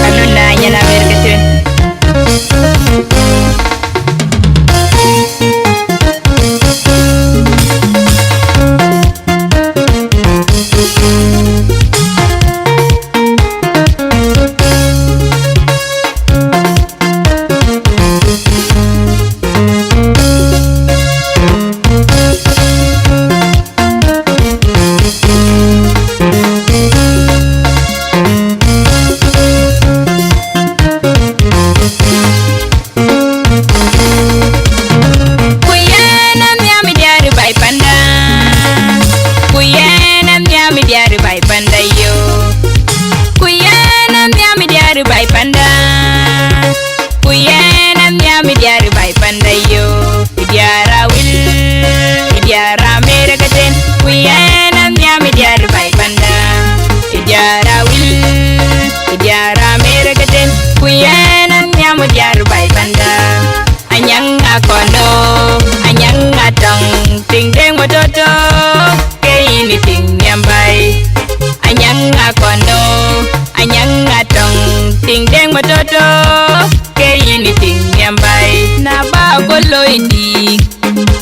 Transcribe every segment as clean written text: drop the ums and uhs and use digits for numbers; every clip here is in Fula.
Anuna yana berketin. Bai panda kuyena nyami diari bai panda yo diara wil diara mere gaten kuyena nyami diari bai panda diara wil diara mere gaten kuyena nyami diari bai panda anyanga kono anyanga tong ting deng mototo keini ting nyambai anyanga kono anyanga tong ting deng mototo keini ting nyambai na ba koloidi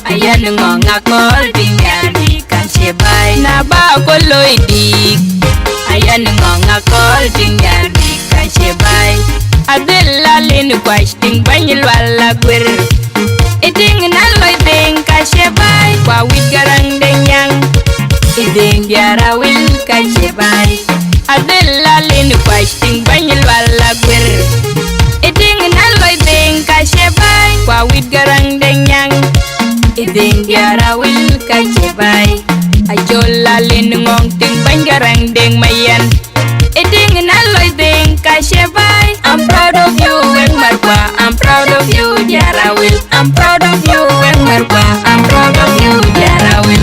ayan ngonga kol ting yandi kan sebai na ba koloidi ayan ngonga kol ting yandi kan sebai adella lin kwasting banyil wala gwer iting naloy ting kan sebai kwa wit garang deng yang iding diara wil kan sebai adella lin kwasting banyil wala gwer iding naloy ting kan sebai kwa wit garang deng yang iding diara wil kan sebai ajola lin ngong ting bany garang deng mayan iding naloy ting kan sebai I'm proud of you Weng Marwa I'm proud of you diara wil I'm proud of you Weng Marwa I'm proud of you diara wil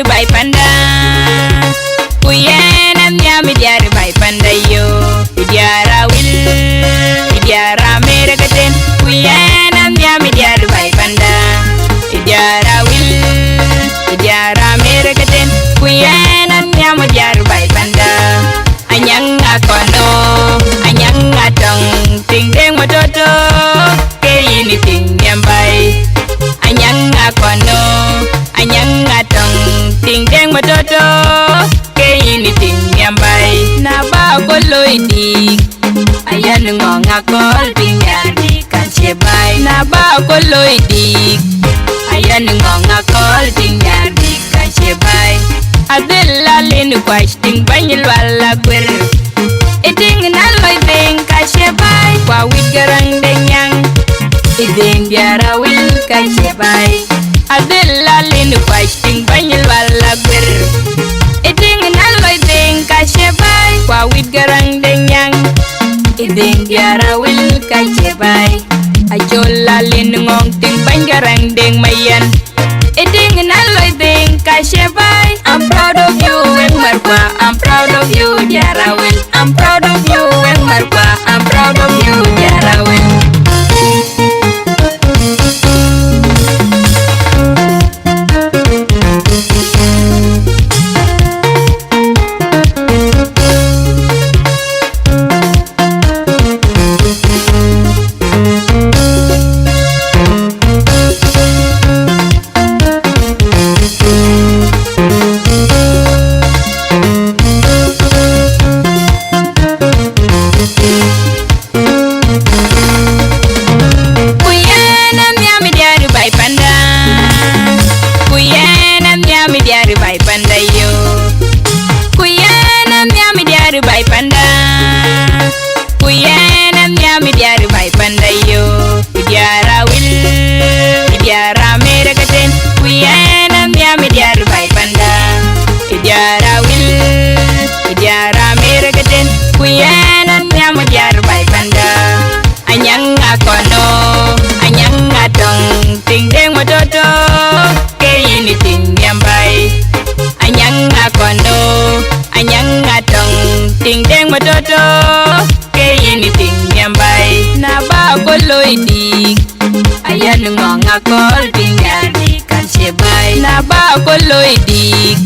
bai panda kuyena nyami diari bai panda yo diara wil diara mere gaten kuyena nyami diari bai panda diara wil diara mere gaten kuyena nyami diari bai panda anyanga kono anyanga tong ting deng mototo keini ting nyambai anyanga kono anyanga tong ting deng mototo keini ting nyambai na ba koloidi ayan ngonga kol ting yandi kan sebai na ba koloidi ayan ngonga kol ting yandi kan sebai adella lin kwasting banyil wala gwer iding naloy ting kan sebai kwa wit garang deng yang iding diara wil kan sebai adella lin kwasting banyil wala gwer iding naloy ting kan sebai kwa wit garang deng yang iding diara wil kan sebai ajola lin ngong ting bany garang deng mayan iding naloy ting kan sebai I'm proud of you Weng Marwa I'm proud of you diara wil I'm proud of you Weng Marwa I'm proud of you diara wil mi diara bai pandayo. Diara will, diara merekaten. Kuyena mi diara bai panda. Diara will, diara merekaten. Kuyena mi diara bai panda. Anyang akono, anyang atong, ting deng mototo, kayini ting yambai. Anyang akono, anyang atong, ting deng mototo, kayini ting yambai. Na ba koloidik, ayan ngong akol ting yardi kansebai. Na ba koloidik,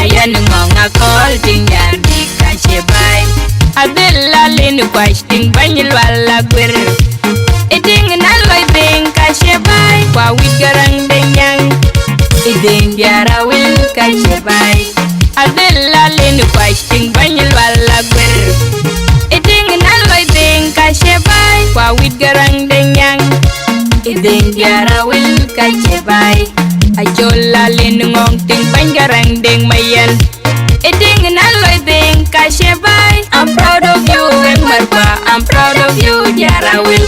ayan ngong akol ting yardi kansebai. Adela linu kwashting banyil wala gwir. Iding naloy ding kashebai. Kwa wigarang denyang. Iding diara wil kashebai. Adela linu kwashting banyil wala gwir. Iding naloy ding kashebai. Kwa wigarang denyang. Iding diara wil kashebai. Ajola linu ngong ting bangarang ding mayan. Iding naloy ding kashebai. I'm proud of you, and Marpa. I'm proud of you, Diara will.